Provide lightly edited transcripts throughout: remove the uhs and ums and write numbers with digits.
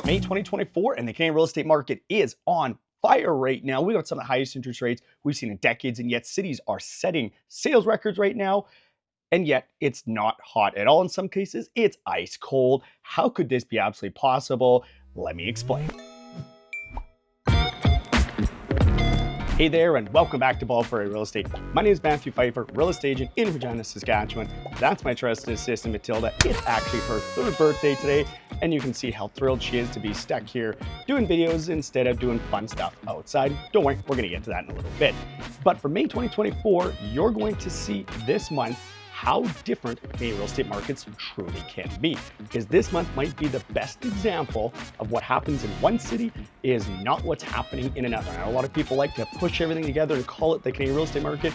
May 2024 and the Canadian real estate market is on fire right now. We got some of the highest interest rates we've seen in decades, and yet cities are setting sales records right now. And yet it's not hot at all. In some cases, it's ice cold. How could this be absolutely possible? Let me explain. Hey there, and welcome back to Bald Prairie Real Estate. My name is Matthew Pfeifer, real estate agent in Regina, Saskatchewan. That's my trusted assistant, 𝗤𝗲𝗍𝗲. It's actually her third birthday today, and you can see how thrilled she is to be stuck here doing videos instead of doing fun stuff outside. Don't worry, we're gonna get to that in a little bit. But for May 2024, you're going to see this month how different Canadian real estate markets truly can be. Because this month might be the best example of what happens in one city is not what's happening in another. Now, a lot of people like to push everything together and call it the Canadian real estate market,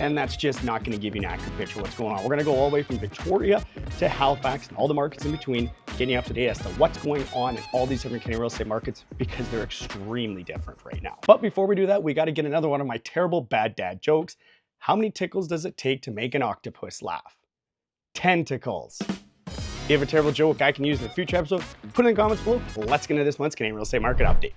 and that's just not going to give you an accurate picture of what's going on. We're going to go all the way from Victoria to Halifax and all the markets in between, getting you up to date as to what's going on in all these different Canadian real estate markets because they're extremely different right now. But before we do that, we got to get another one of my terrible bad dad jokes. How many tickles does it take to make an octopus laugh? 10 tickles. If you have a terrible joke I can use in a future episode, put it in the comments below. Let's get into this month's Canadian real estate market update.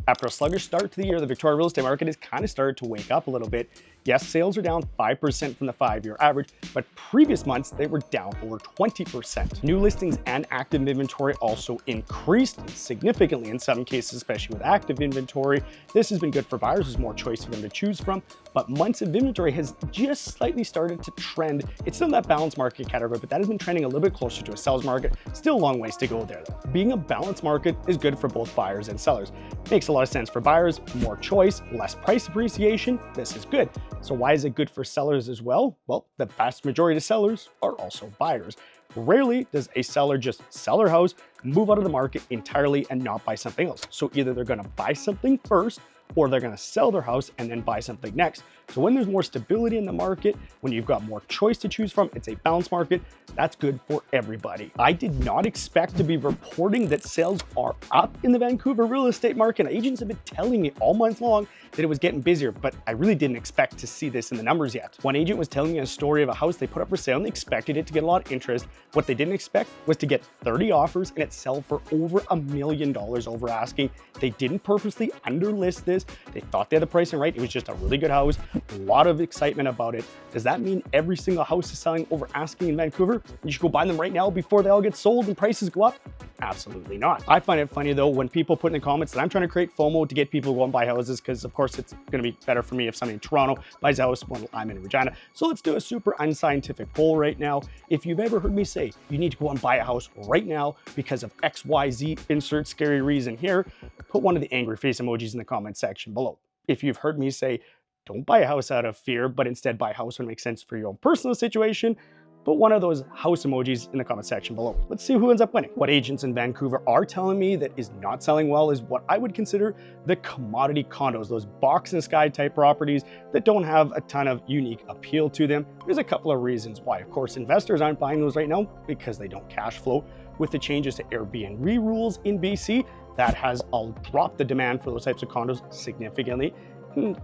After a sluggish start to the year, the Victoria real estate market has kind of started to wake up a little bit. Yes, sales are down 5% from the 5-year average, but previous months they were down over 20%. New listings and active inventory also increased significantly in some cases, especially with active inventory. This has been good for buyers. There's more choice for them to choose from, but months of inventory has just slightly started to trend. It's still in that balanced market category, but that has been trending a little bit closer to a seller's market. Still a long ways to go there though. Being a balanced market is good for both buyers and sellers. Makes a lot of sense for buyers, more choice, less price appreciation. This is good. So why is it good for sellers as well? Well, the vast majority of sellers are also buyers. Rarely does a seller just sell their house, move out of the market entirely and not buy something else. So either they're going to buy something first or they're going to sell their house and then buy something next. So when there's more stability in the market, when you've got more choice to choose from, it's a balanced market, that's good for everybody. I did not expect to be reporting that sales are up in the Vancouver real estate market. Agents have been telling me all month long that it was getting busier, but I really didn't expect to see this in the numbers yet. One agent was telling me a story of a house they put up for sale and they expected it to get a lot of interest. What they didn't expect was to get 30 offers and it sell for over $1 million over asking. They didn't purposely underlist this. They thought they had the pricing right. It was just a really good house. A lot of excitement about it. Does that mean every single house is selling over asking in Vancouver? You should go buy them right now before they all get sold and prices go up? Absolutely not. I find it funny though when people put in the comments that I'm trying to create FOMO to get people to go and buy houses, because of course it's going to be better for me if somebody in Toronto buys a house when I'm in Regina. So let's do a super unscientific poll right now. If you've ever heard me say you need to go and buy a house right now because of XYZ, insert scary reason here, put one of the angry face emojis in the comment section below. If you've heard me say don't buy a house out of fear, but instead buy a house when it makes sense for your own personal situation, put one of those house emojis in the comment section below. Let's see who ends up winning. What agents in Vancouver are telling me that is not selling well is what I would consider the commodity condos, those box and sky type properties that don't have a ton of unique appeal to them. There's a couple of reasons why. Of course, investors aren't buying those right now because they don't cash flow. With the changes to Airbnb rules in BC, that has dropped the demand for those types of condos significantly.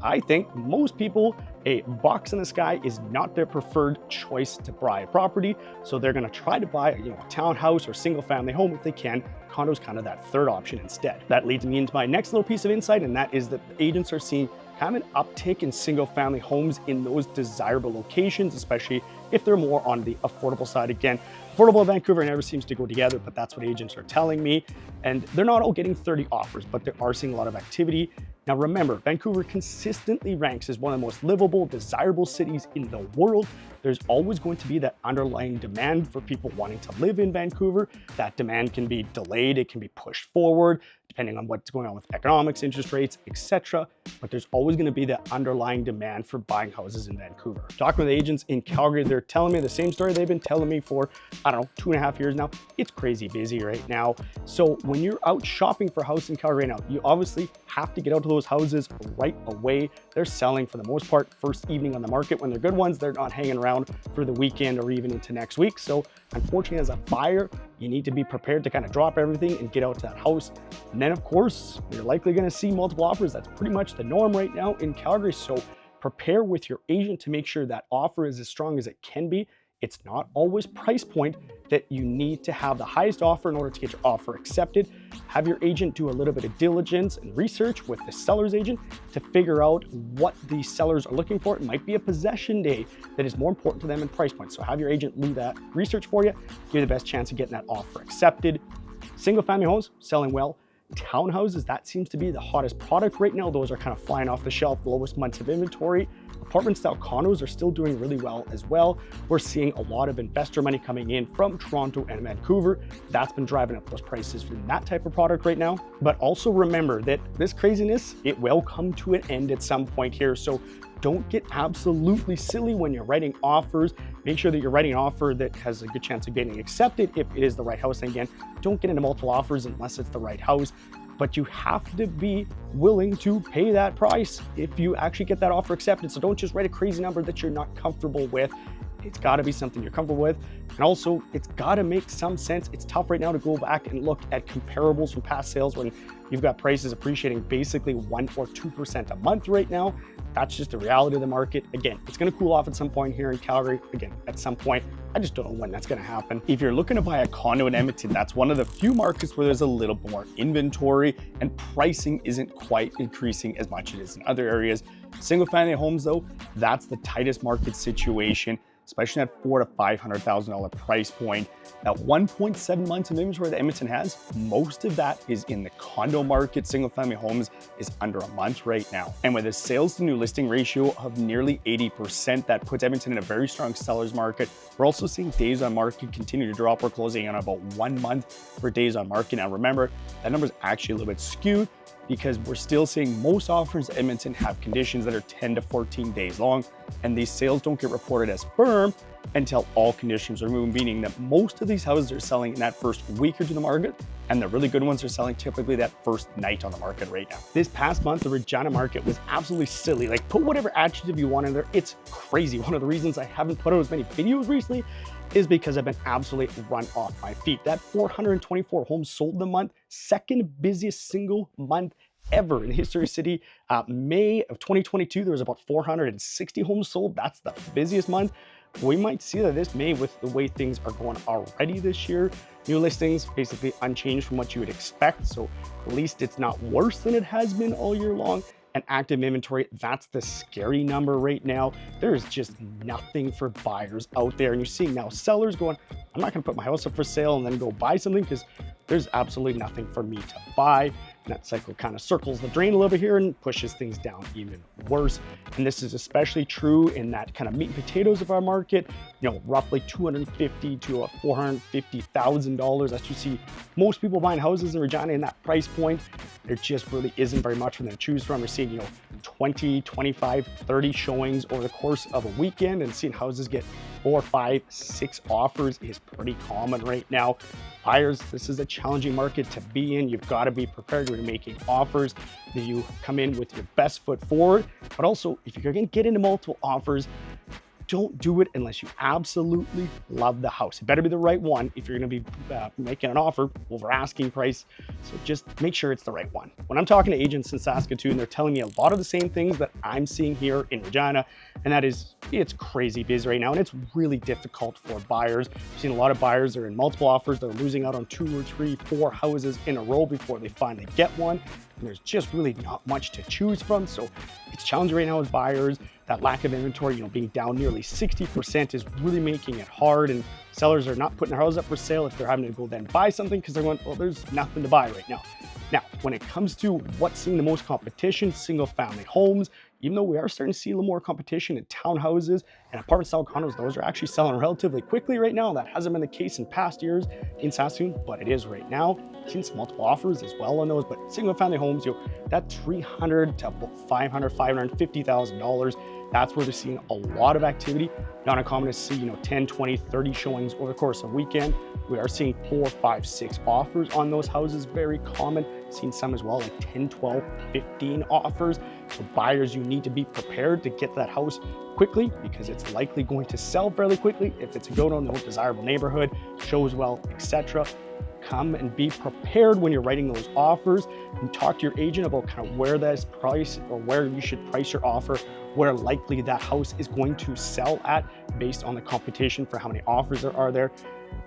I think most people, a box in the sky is not their preferred choice to buy a property. So they're going to try to buy a townhouse or single family home if they can. Condo's kind of that third option instead. That leads me into my next little piece of insight, and that is that agents are seeing kind of an uptick in single family homes in those desirable locations, especially if they're more on the affordable side. Again, affordable in Vancouver never seems to go together, but that's what agents are telling me. And they're not all getting 30 offers, but they are seeing a lot of activity. Now remember, Vancouver consistently ranks as one of the most livable, desirable cities in the world. There's always going to be that underlying demand for people wanting to live in Vancouver. That demand can be delayed, it can be pushed forward, depending on what's going on with economics, interest rates, etc. But there's always going to be that underlying demand for buying houses in Vancouver. Talking with agents in Calgary, they're telling me the same story they've been telling me for, I don't know, 2.5 years now. It's crazy busy right now. So when you're out shopping for a house in Calgary right now, you obviously have to get out to those houses right away. They're selling for the most part first evening on the market. When they're good ones, they're not hanging around for the weekend or even into next week. So unfortunately, as a buyer, you need to be prepared to kind of drop everything and get out to that house. And then of course, you're likely going to see multiple offers. That's pretty much the norm right now in Calgary. So prepare with your agent to make sure that offer is as strong as it can be. It's not always price point that you need to have the highest offer in order to get your offer accepted. Have your agent do a little bit of diligence and research with the seller's agent to figure out what the sellers are looking for. It might be a possession day that is more important to them than price point. So have your agent do that research for you, give you the best chance of getting that offer accepted. Single family homes selling well. Townhouses, that seems to be the hottest product right now. Those are kind of flying off the shelf, the lowest months of inventory. Apartment style condos are still doing really well as well. We're seeing a lot of investor money coming in from Toronto and Vancouver. That's been driving up those prices for that type of product right now. But also remember that this craziness, it will come to an end at some point here. So don't get absolutely silly when you're writing offers. Make sure that you're writing an offer that has a good chance of getting accepted if it is the right house. And again, don't get into multiple offers unless it's the right house. But you have to be willing to pay that price if you actually get that offer accepted. So don't just write a crazy number that you're not comfortable with. It's got to be something you're comfortable with. And also, it's got to make some sense. It's tough right now to go back and look at comparables from past sales when you've got prices appreciating basically 1 or 2% a month right now. That's just the reality of the market. Again, it's going to cool off at some point here in Calgary. Again, at some point, I just don't know when that's going to happen. If you're looking to buy a condo in Edmonton, that's one of the few markets where there's a little more inventory and pricing isn't quite increasing as much as it is in other areas. Single family homes though, that's the tightest market situation, especially at $400,000 to $500,000 price point. At 1.7 months of inventory that Edmonton has, most of that is in the condo market. Single family homes is under a month right now. And with a sales to new listing ratio of nearly 80%, that puts Edmonton in a very strong seller's market. We're also seeing days on market continue to drop. We're closing on about 1 month for days on market. Now remember, that number is actually a little bit skewed because we're still seeing most offers in Edmonton have conditions that are 10 to 14 days long, and these sales don't get reported as firm until all conditions are removed, meaning that most of these houses are selling in that first week or two of the market, and the really good ones are selling typically that first night on the market right now. This past month, the Regina market was absolutely silly. Like, put whatever adjective you want in there. It's crazy. One of the reasons I haven't put out as many videos recently is because I've been absolutely run off my feet. That 424 homes sold in the month, second busiest single month ever in the history of the city. May of 2022, there was about 460 homes sold. That's the busiest month. We might see that this May, with the way things are going already this year, new listings basically unchanged from what you would expect. So at least it's not worse than it has been all year long. And active inventory, that's the scary number right now. There is just nothing for buyers out there. And you're seeing now sellers going, I'm not gonna put my house up for sale and then go buy something because there's absolutely nothing for me to buy. And that cycle kind of circles the drain a little bit here and pushes things down even worse. And this is especially true in that kind of meat and potatoes of our market, you know, roughly $250,000 to $450,000. As you see, most people buying houses in Regina in that price point. There just really isn't very much for them to choose from. We're seeing, 20, 25, 30 showings over the course of a weekend, and seeing houses get 4, 5, 6 offers is pretty common right now. Buyers, this is a challenging market to be in. You've got to be prepared when you're making offers that you come in with your best foot forward. But also, if you're going to get into multiple offers, don't do it unless you absolutely love the house. It better be the right one if you're going to be making an offer over asking price. So just make sure it's the right one. When I'm talking to agents in Saskatoon, they're telling me a lot of the same things that I'm seeing here in Regina, and that is, it's crazy busy right now, and it's really difficult for buyers. I've seen a lot of buyers that are in multiple offers. They're losing out on 2 or 3, 4 houses in a row before they finally get one. And there's just really not much to choose from. So it's challenging right now as buyers. That lack of inventory, being down nearly 60% is really making it hard. And sellers are not putting their houses up for sale if they're having to go then buy something because they're going, well, there's nothing to buy right now. Now, when it comes to what's seeing the most competition, single family homes, even though we are starting to see a little more competition in townhouses and apartment style condos, those are actually selling relatively quickly right now. That hasn't been the case in past years in Saskatoon, but it is right now. Seen some multiple offers as well on those, but single family homes, that $300,000 to $500,000, $550,000, that's where they're seeing a lot of activity. Not uncommon to see, 10, 20, 30 showings over the course of a weekend. We are seeing 4, 5, 6 offers on those houses, very common. Seen some as well, like 10, 12, 15 offers. So buyers, you need to be prepared to get that house quickly because it's likely going to sell fairly quickly. If it's a go-to, no desirable neighborhood, shows well, etc. Come and be prepared when you're writing those offers, and talk to your agent about kind of where that's priced or where you should price your offer where likely that house is going to sell at based on the competition for how many offers there are there.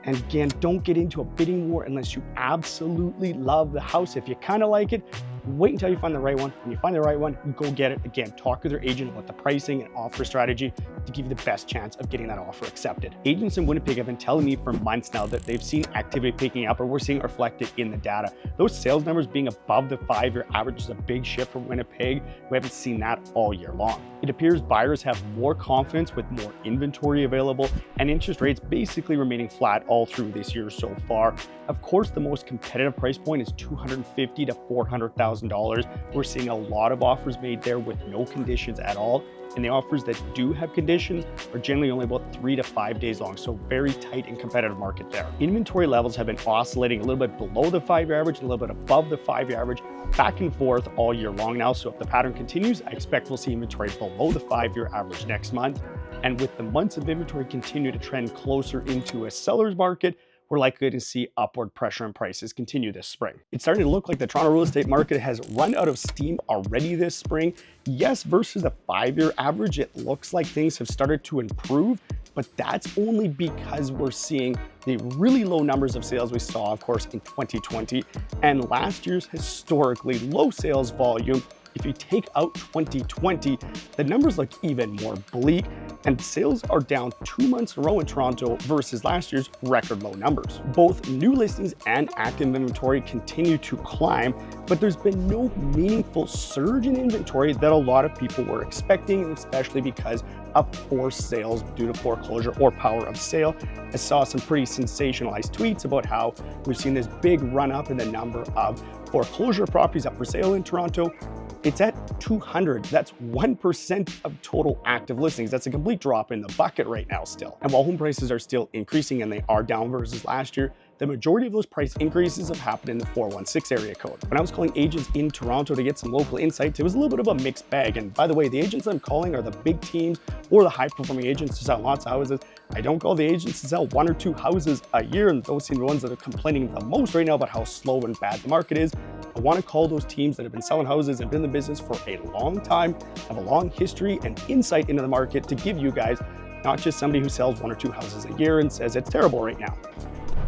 And again, don't get into a bidding war unless you absolutely love the house. If you kind of like it, wait until you find the right one. When you find the right one, go get it. Again, talk with your agent about the pricing and offer strategy to give you the best chance of getting that offer accepted. Agents in Winnipeg have been telling me for months now that they've seen activity picking up, or we're seeing reflected in the data. Those sales numbers being above the 5-year average is a big shift from Winnipeg. We haven't seen that all year long. It appears buyers have more confidence with more inventory available and interest rates basically remaining flat all through this year so far. Of course, the most competitive price point is $250,000 to $400,000. We're seeing a lot of offers made there with no conditions at all. And the offers that do have conditions are generally only about 3 to 5 days long, so very tight and competitive market there. Inventory levels have been oscillating a little bit below the 5-year average, a little bit above the 5-year average, back and forth all year long now. So if the pattern continues, I expect we'll see inventory below the 5-year average next month. And with the months of inventory continue to trend closer into a seller's market, we're likely to see upward pressure on prices continue this spring. It's starting to look like the Toronto real estate market has run out of steam already this spring. Yes, versus the 5-year average, it looks like things have started to improve, but that's only because we're seeing the really low numbers of sales we saw, of course, in 2020 and last year's historically low sales volume. If you take out 2020, the numbers look even more bleak, and sales are down 2 months in a row in Toronto versus last year's record low numbers. Both new listings and active inventory continue to climb, but there's been no meaningful surge in inventory that a lot of people were expecting, especially because of forced sales due to foreclosure or power of sale. I saw some pretty sensationalized tweets about how we've seen this big run up in the number of foreclosure properties up for sale in Toronto. It's at 200. That's 1% of total active listings. That's a complete drop in the bucket right now still. And while home prices are still increasing and they are down versus last year, the majority of those price increases have happened in the 416 area code. When I was calling agents in Toronto to get some local insights, it was a little bit of a mixed bag. And by the way, the agents I'm calling are the big teams or the high performing agents to sell lots of houses. I don't call the agents to sell 1 or 2 houses a year, and those seem to be the ones that are complaining the most right now about how slow and bad the market is. I want to call those teams that have been selling houses and been in the business for a long time, have a long history and insight into the market to give you guys, not just somebody who sells 1 or 2 houses a year and says it's terrible right now.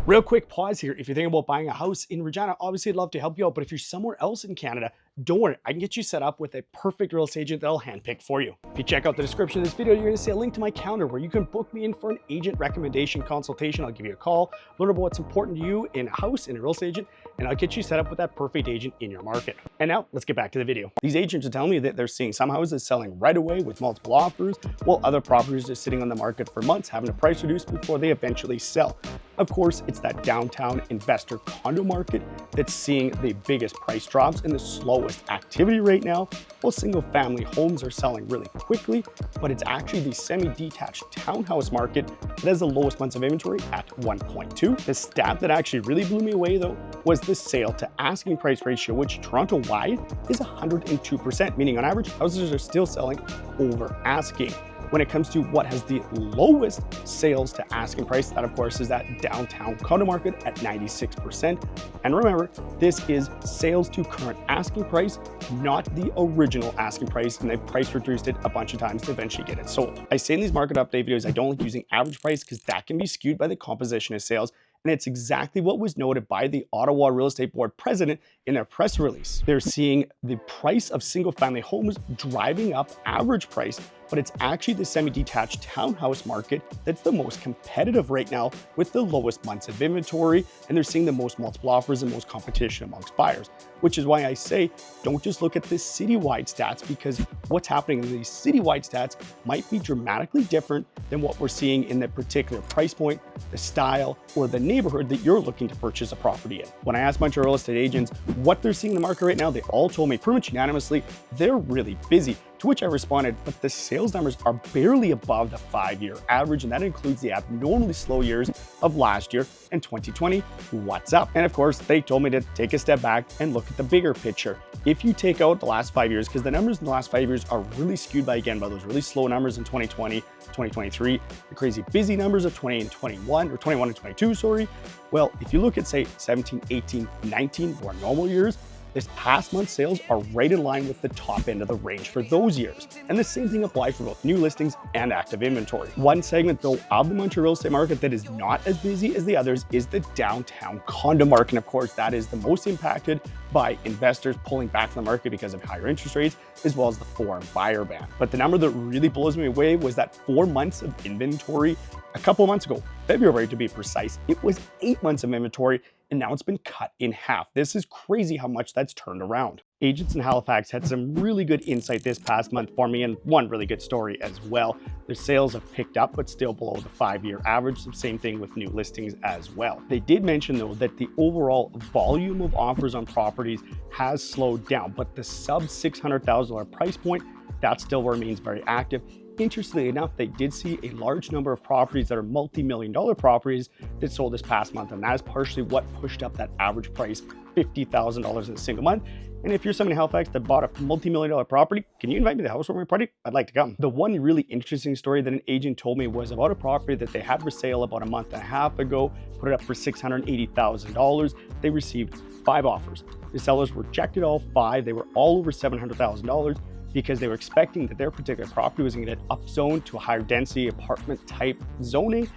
Real quick pause here. If you're thinking about buying a house in Regina, obviously I'd love to help you out, but if you're somewhere else in Canada, don't worry, I can get you set up with a perfect real estate agent that I'll handpick for you. If you check out the description of this video, you're gonna see a link to my calendar where you can book me in for an agent recommendation consultation. I'll give you a call, learn about what's important to you in a house, in a real estate agent, and I'll get you set up with that perfect agent in your market. And now let's get back to the video. These agents are telling me that they're seeing some houses selling right away with multiple offers, while other properties are sitting on the market for months, having a price reduced before they eventually sell. Of course, it's that downtown investor condo market that's seeing the biggest price drops and the slowest activity right now, while single family homes are selling really quickly, but it's actually the semi-detached townhouse market that has the lowest months of inventory at 1.2. The stat that actually really blew me away though was the sale to asking price ratio, which Toronto-wide is 102%, meaning on average, houses are still selling over asking. When it comes to what has the lowest sales to asking price, that of course is that downtown condo market at 96%. And remember, this is sales to current asking price, not the original asking price, and they've price reduced it a bunch of times to eventually get it sold. I say in these market update videos, I don't like using average price because that can be skewed by the composition of sales. And it's exactly what was noted by the Ottawa Real Estate Board president in their press release. They're seeing the price of single family homes driving up average price, but it's actually the semi-detached townhouse market that's the most competitive right now with the lowest months of inventory, and they're seeing the most multiple offers and most competition amongst buyers, which is why I say don't just look at the citywide stats, because what's happening in these citywide stats might be dramatically different than what we're seeing in the particular price point, the style, or the neighborhood that you're looking to purchase a property in. When I asked Montreal real estate agents what they're seeing in the market right now, they all told me pretty much unanimously they're really busy. To which I responded, but the sales numbers are barely above the 5-year average, and that includes the abnormally slow years of last year and 2020. What's up? And of course, they told me to take a step back and look at the bigger picture. If you take out the last 5 years, because the numbers in the last 5 years are really skewed by those really slow numbers in 2020, 2023, the crazy busy numbers of 20 and 21, or 21 and 22, sorry. Well, if you look at say 17, 18, 19, more normal years, This past month's sales are right in line with the top end of the range for those years. And the same thing applies for both new listings and active inventory. One segment though of the Montreal real estate market that is not as busy as the others is the downtown condo market. And of course, that is the most impacted by investors pulling back from the market because of higher interest rates, as well as the foreign buyer ban. But the number that really blows me away was that 4 months of inventory a couple of months ago, February to be precise, it was 8 months of inventory, and now it's been cut in half. This is crazy how much that's turned around. Agents in Halifax had some really good insight this past month for me, and one really good story as well. Their sales have picked up, but still below the 5-year average. So same thing with new listings as well. They did mention though that the overall volume of offers on properties has slowed down, but the sub $600,000 price point, that still remains very active. Interestingly enough, they did see a large number of properties that are multi-million-dollar properties that sold this past month, and that is partially what pushed up that average price, $50,000 in a single month. And if you're someone in Halifax that bought a multi-million-dollar property, can you invite me to the housewarming party? I'd like to come. The one really interesting story that an agent told me was about a property that they had for sale about a month and a half ago, put it up for $680,000. They received 5 offers. The sellers rejected all 5. They were all over $700,000. Because they were expecting that their particular property was going to get upzoned to a higher density apartment type zoning,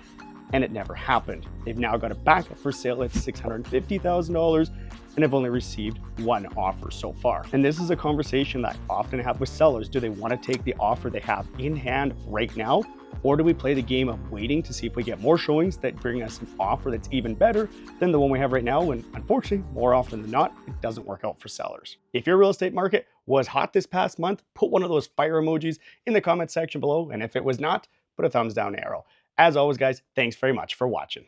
and it never happened. They've now got it back up for sale at $650,000 and have only received 1 offer so far. And this is a conversation that I often have with sellers. Do they want to take the offer they have in hand right now? Or do we play the game of waiting to see if we get more showings that bring us an offer that's even better than the one we have right now? And unfortunately, more often than not, it doesn't work out for sellers. If your real estate market was hot this past month, put one of those fire emojis in the comment section below. And if it was not, put a thumbs down arrow. As always, guys, thanks very much for watching.